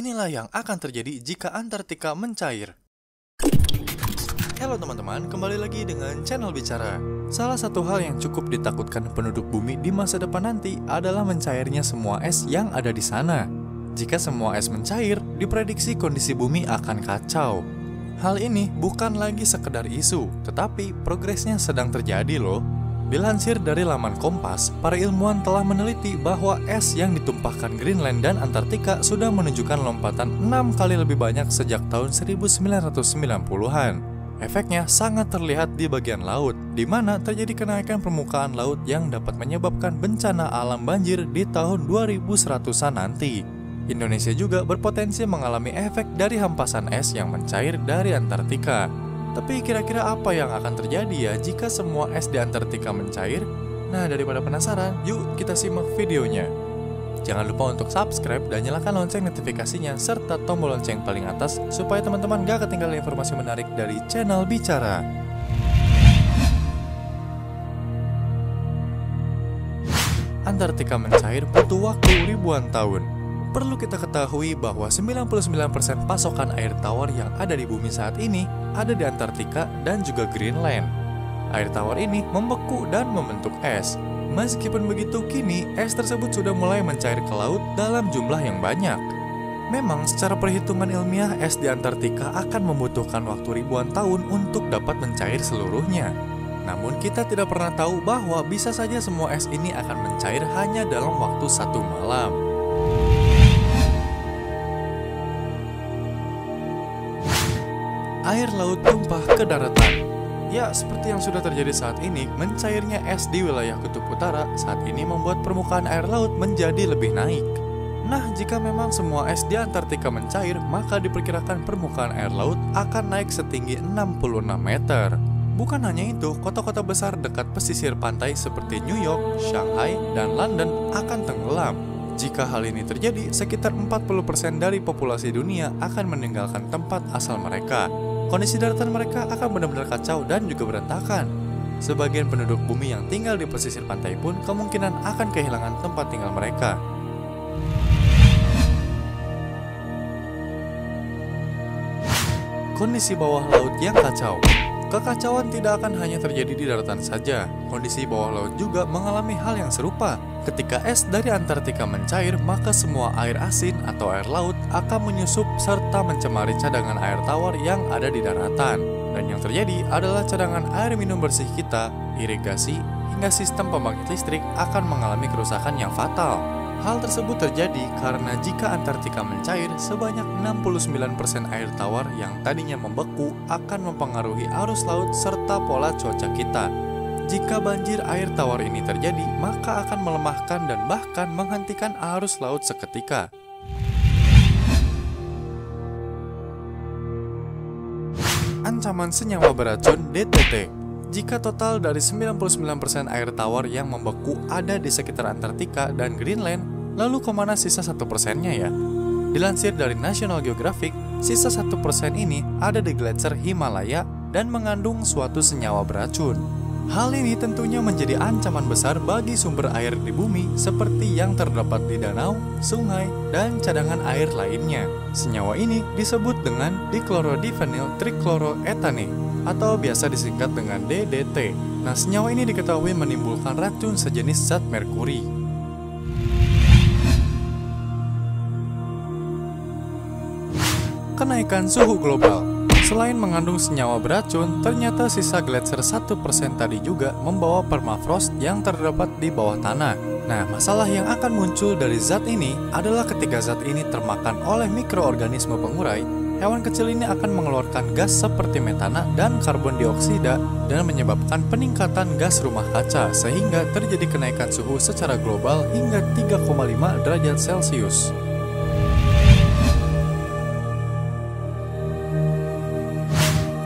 inilah yang akan terjadi jika Antartika mencair. Halo teman-teman, kembali lagi dengan channel Bicara. Salah satu hal yang cukup ditakutkan penduduk bumi di masa depan nanti adalah mencairnya semua es yang ada di sana. Jika semua es mencair, diprediksi kondisi bumi akan kacau. Hal ini bukan lagi sekedar isu, tetapi progresnya sedang terjadi loh. Dilansir dari laman Kompas, para ilmuwan telah meneliti bahwa es yang ditumpahkan Greenland dan Antartika sudah menunjukkan lompatan 6 kali lebih banyak sejak tahun 1990-an. Efeknya sangat terlihat di bagian laut, di mana terjadi kenaikan permukaan laut yang dapat menyebabkan bencana alam banjir di tahun 2100-an nanti. Indonesia juga berpotensi mengalami efek dari hempasan es yang mencair dari Antartika. Tapi kira-kira apa yang akan terjadi ya jika semua es di Antartika mencair? Nah, daripada penasaran, yuk kita simak videonya. Jangan lupa untuk subscribe dan nyalakan lonceng notifikasinya serta tombol lonceng paling atas supaya teman-teman gak ketinggalan informasi menarik dari channel Bicara. Antartika mencair butuh waktu ribuan tahun. Perlu kita ketahui bahwa 99% pasokan air tawar yang ada di bumi saat ini ada di Antartika dan juga Greenland. Air tawar ini membeku dan membentuk es. Meskipun begitu, kini es tersebut sudah mulai mencair ke laut dalam jumlah yang banyak. Memang secara perhitungan ilmiah es di Antartika akan membutuhkan waktu ribuan tahun untuk dapat mencair seluruhnya. Namun kita tidak pernah tahu bahwa bisa saja semua es ini akan mencair hanya dalam waktu 1 malam. Air laut tumpah ke daratan. Ya, seperti yang sudah terjadi saat ini, mencairnya es di wilayah Kutub Utara saat ini membuat permukaan air laut menjadi lebih naik. Nah, jika memang semua es di Antartika mencair, maka diperkirakan permukaan air laut akan naik setinggi 66 meter. Bukan hanya itu, kota-kota besar dekat pesisir pantai seperti New York, Shanghai, dan London akan tenggelam. Jika hal ini terjadi, sekitar 40% dari populasi dunia akan meninggalkan tempat asal mereka. Kondisi daratan mereka akan benar-benar kacau dan juga berantakan. Sebagian penduduk bumi yang tinggal di pesisir pantai pun kemungkinan akan kehilangan tempat tinggal mereka. Kondisi bawah laut yang kacau. Kekacauan tidak akan hanya terjadi di daratan saja. Kondisi bawah laut juga mengalami hal yang serupa. Ketika es dari Antartika mencair, maka semua air asin atau air laut akan menyusup serta mencemari cadangan air tawar yang ada di daratan. Dan yang terjadi adalah cadangan air minum bersih kita, irigasi, hingga sistem pembangkit listrik akan mengalami kerusakan yang fatal. Hal tersebut terjadi karena jika Antartika mencair, sebanyak 69% air tawar yang tadinya membeku akan mempengaruhi arus laut serta pola cuaca kita. Jika banjir air tawar ini terjadi, maka akan melemahkan dan bahkan menghentikan arus laut seketika. Ancaman senyawa beracun DDT. Jika total dari 99% air tawar yang membeku ada di sekitar Antartika dan Greenland, lalu kemana sisa 1%-nya ya? Dilansir dari National Geographic, sisa 1% ini ada di gletser Himalaya dan mengandung suatu senyawa beracun. Hal ini tentunya menjadi ancaman besar bagi sumber air di bumi seperti yang terdapat di danau, sungai, dan cadangan air lainnya. Senyawa ini disebut dengan dichlorodiphényl trichloroethane atau biasa disingkat dengan DDT. Nah, senyawa ini diketahui menimbulkan racun sejenis zat merkuri. Kenaikan suhu global. Selain mengandung senyawa beracun, ternyata sisa gletser 1% tadi juga membawa permafrost yang terdapat di bawah tanah. Nah, masalah yang akan muncul dari zat ini adalah ketika zat ini termakan oleh mikroorganisme pengurai, hewan kecil ini akan mengeluarkan gas seperti metana dan karbon dioksida dan menyebabkan peningkatan gas rumah kaca sehingga terjadi kenaikan suhu secara global hingga 3,5 derajat Celcius.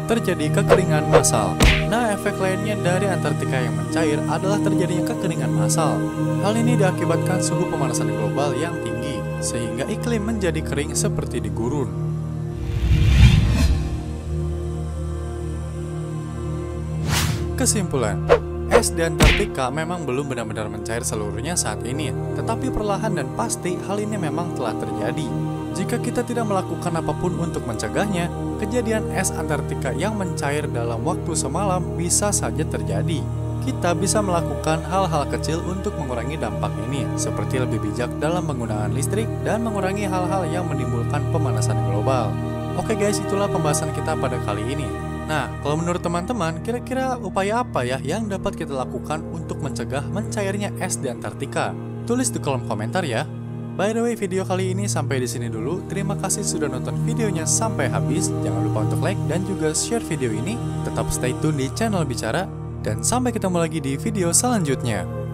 Terjadi kekeringan massal. Nah, efek lainnya dari Antartika yang mencair adalah terjadinya kekeringan massal. Hal ini diakibatkan suhu pemanasan global yang tinggi, sehingga iklim menjadi kering seperti di gurun. Kesimpulan, es di Antartika memang belum benar-benar mencair seluruhnya saat ini, tetapi perlahan dan pasti hal ini memang telah terjadi. Jika kita tidak melakukan apapun untuk mencegahnya, kejadian es Antartika yang mencair dalam waktu semalam bisa saja terjadi. Kita bisa melakukan hal-hal kecil untuk mengurangi dampak ini, seperti lebih bijak dalam penggunaan listrik dan mengurangi hal-hal yang menimbulkan pemanasan global. Oke guys, itulah pembahasan kita pada kali ini. Nah, kalau menurut teman-teman, kira-kira upaya apa ya yang dapat kita lakukan untuk mencegah mencairnya es di Antartika? Tulis di kolom komentar ya. By the way, video kali ini sampai di sini dulu. Terima kasih sudah nonton videonya sampai habis. Jangan lupa untuk like dan juga share video ini. Tetap stay tune di channel Bicara. Dan sampai ketemu lagi di video selanjutnya.